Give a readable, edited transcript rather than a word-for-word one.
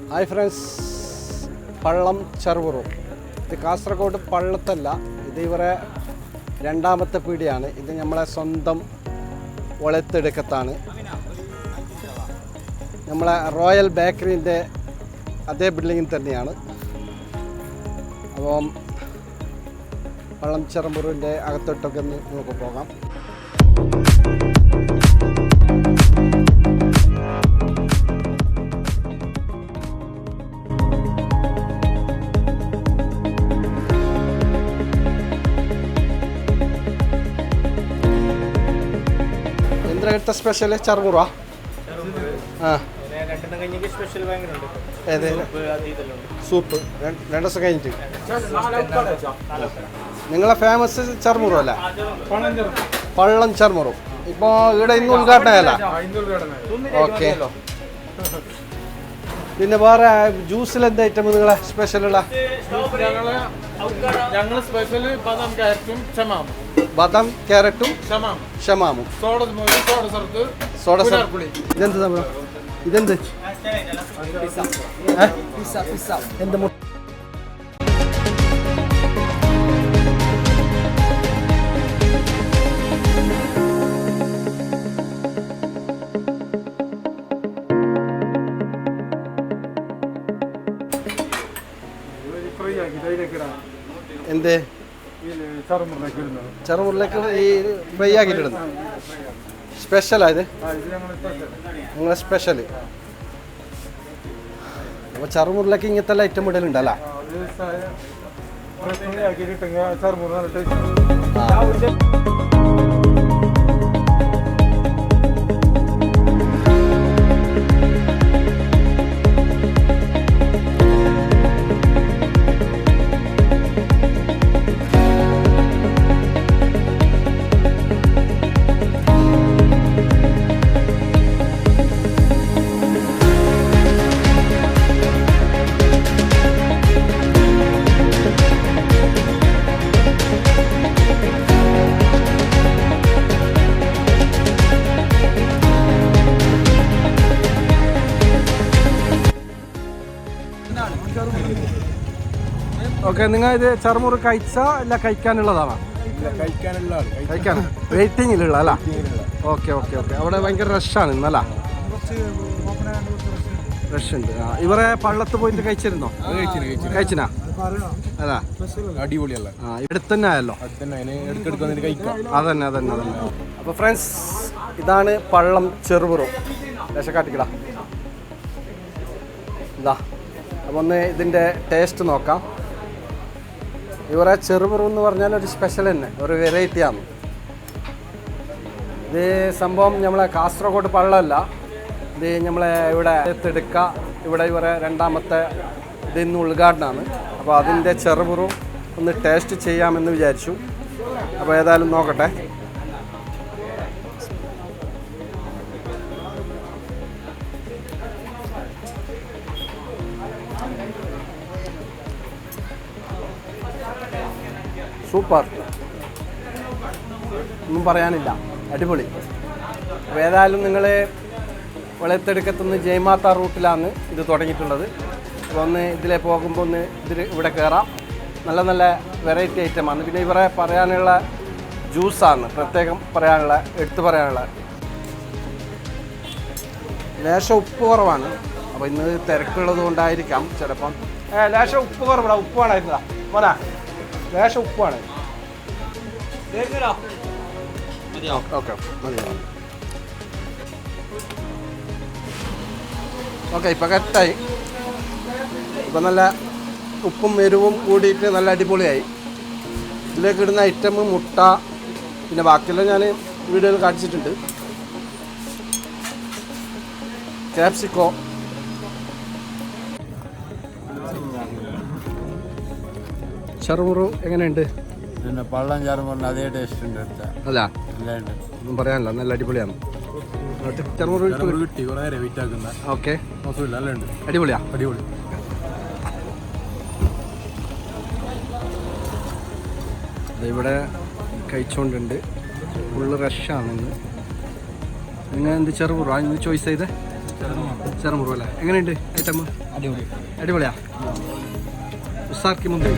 Hi friends, പള്ളം ചെറുപുറം. ഇത് കാസർഗോഡ് പള്ളത്തല്ല, ഇത് ഇവരെ രണ്ടാമത്തെ പീടിയാണ്. ഇത് നമ്മളെ സ്വന്തം ഒളത്തെടുക്കത്താണ്. നമ്മളെ റോയൽ ബേക്കറിൻ്റെ അതേ ബിൽഡിങ്ങിൽ തന്നെയാണ്. അപ്പം പള്ളം ചെറുപുറിൻ്റെ അകത്തോട്ടൊക്കെ ഒന്ന് നമുക്ക് പോകാം. എന്തിനടുത്ത സ്പെഷ്യൽ ചെറുപുറ? സൂപ്പ് 2 ദിവസം കഴിഞ്ഞിട്ട്. നിങ്ങളെ ഫേമസ് ചെറുമുറം അല്ല? പള്ളം ചെറുമുറം. ഇപ്പോൾ ഇവിടെ ഇന്ന് ഉദ്ഘാടനമല്ല. ഓക്കെ. പിന്നെ വേറെ ജ്യൂസിൽ എന്ത് ഐറ്റം നിങ്ങളെ സ്പെഷ്യലുള്ള? ബദാം ക്യാരറ്റും ഷമാമും. സോഡ ഇതെന്ത് സംഭവം? ഇതെന്ത്? എന്ത്? എന്ത് ചെറുമുറിലേക്ക് ഈ ഫ്രൈ ആക്കിയിട്ടിടുന്നു? സ്പെഷ്യലായത് നിങ്ങളെ സ്പെഷ്യൽ. അപ്പോൾ ചെറുമുറിലേക്ക് ഇങ്ങനത്തെ ഐറ്റം ഇടലുണ്ടല്ലോ. ഓക്കെ, നിങ്ങൾ ഇത് ചെറുമുറി കഴിച്ചാ അല്ല കഴിക്കാനുള്ളതാണോ? കഴിക്കാൻ വെയിറ്റിങ്ങിലുള്ള അല്ല? Okay okay okay. അവിടെ ഭയങ്കര റഷാണ് ഇന്നല്ല, റഷ് ഉണ്ട്. ഇവരെ പള്ളത്ത് പോയിട്ട് കഴിച്ചിരുന്നോ? കഴിച്ചിനാ? അല്ല, അടിപൊളിയല്ല. ഇവിടുത്തെ തന്നെ ആയല്ലോ. അതന്നെ അതന്നെ അതന്നെ. അപ്പോൾ ഫ്രണ്ട്സ്, ഇതാണ് പള്ളം ചെറുപുറം. ദേശക്കാട്ടിക്കട ഇതാ. അപ്പോൾ ഒന്ന് ഇതിൻ്റെ ടേസ്റ്റ് നോക്കാം. ഇവരെ ചെറുപുറം എന്ന് പറഞ്ഞാൽ ഒരു സ്പെഷ്യൽ തന്നെ, ഒരു വെറൈറ്റിയാണ്. ഇത് സംഭവം നമ്മളെ കാസർഗോഡ് പള്ളമല്ല, ഇത് നമ്മളെ ഇവിടെ തിടുക്ക. ഇവിടെ ഇവരെ രണ്ടാമത്തെ ഇതിന്ന് ഉദ്ഘാടനമാണ്. അപ്പോൾ അതിൻ്റെ ചെറുപുറം ഒന്ന് ടേസ്റ്റ് ചെയ്യാമെന്ന് വിചാരിച്ചു. അപ്പോൾ ഏതായാലും നോക്കട്ടെ. സൂപ്പർ, ഒന്നും പറയാനില്ല, അടിപൊളി. അപ്പോൾ ഏതായാലും നിങ്ങൾ വെളുത്തെടുക്കത്തുനിന്ന് ജയ്മാത്ത റൂട്ടിലാണ് ഇത് തുടങ്ങിയിട്ടുള്ളത്. അപ്പോൾ ഒന്ന് ഇതിലെ പോകുമ്പോൾ ഒന്ന് ഇവിടെ കയറാം. നല്ല നല്ല വെറൈറ്റി ഐറ്റമാണ്. പിന്നെ ഇവരെ പറയാനുള്ള ജ്യൂസാണ് പ്രത്യേകം പറയാനുള്ള, എടുത്തു പറയാനുള്ള. ലേശം ഉപ്പ് കുറവാണ്. അപ്പോൾ ഇന്ന് തിരക്കുള്ളത് കൊണ്ടായിരിക്കാം ചിലപ്പം. ലേശം ഉപ്പ് കുറവാണ്. ഉപ്പ് വേണമായിരുന്നതാ പോരാ, ലേശം ഉപ്പാണ്. ഓക്കെ മതി. ഓക്കെ, ഇപ്പം കറക്റ്റായി. ഇപ്പം നല്ല ഉപ്പും എരിവും കൂടിയിട്ട് നല്ല അടിപൊളിയായി. ഇതിലേക്ക് ഇടുന്ന ഐറ്റം മുട്ട, പിന്നെ ബാക്കിയെല്ലാം ഞാൻ വീഡിയോയിൽ കാണിച്ചിട്ടുണ്ട്. ക്യാപ്സിക്കോ. ചെറുമുറു എങ്ങനെയുണ്ട്? പിന്നെ പള്ളം ചെറുമുറിന് അതേ ടേസ്റ്റ് ഉണ്ട്. അല്ല, ഒന്നും പറയാനില്ല, നല്ല അടിപൊളിയാണ്. ചെറുമുറു കിട്ടി കുറേ നേരം വെയിറ്റ് ആക്കുന്ന. ഓക്കെ, മോശമില്ല, നല്ല ഉണ്ട്, അടിപൊളിയാ, അടിപൊളി. ഇവിടെ കഴിച്ചുകൊണ്ടുണ്ട്. ഫുള്ള് റഷാണ് ഇന്ന്. നിങ്ങൾ എന്ത് ചെറുപുറ ഇന്ന് ചോയ്സ് ചെയ്തേ? ചെറുമുറു അല്ലേ? എങ്ങനെയുണ്ട് ഐറ്റം? അടിപൊളി. അടിപൊളിയാ. ഉസാക്കി മുന്തിരി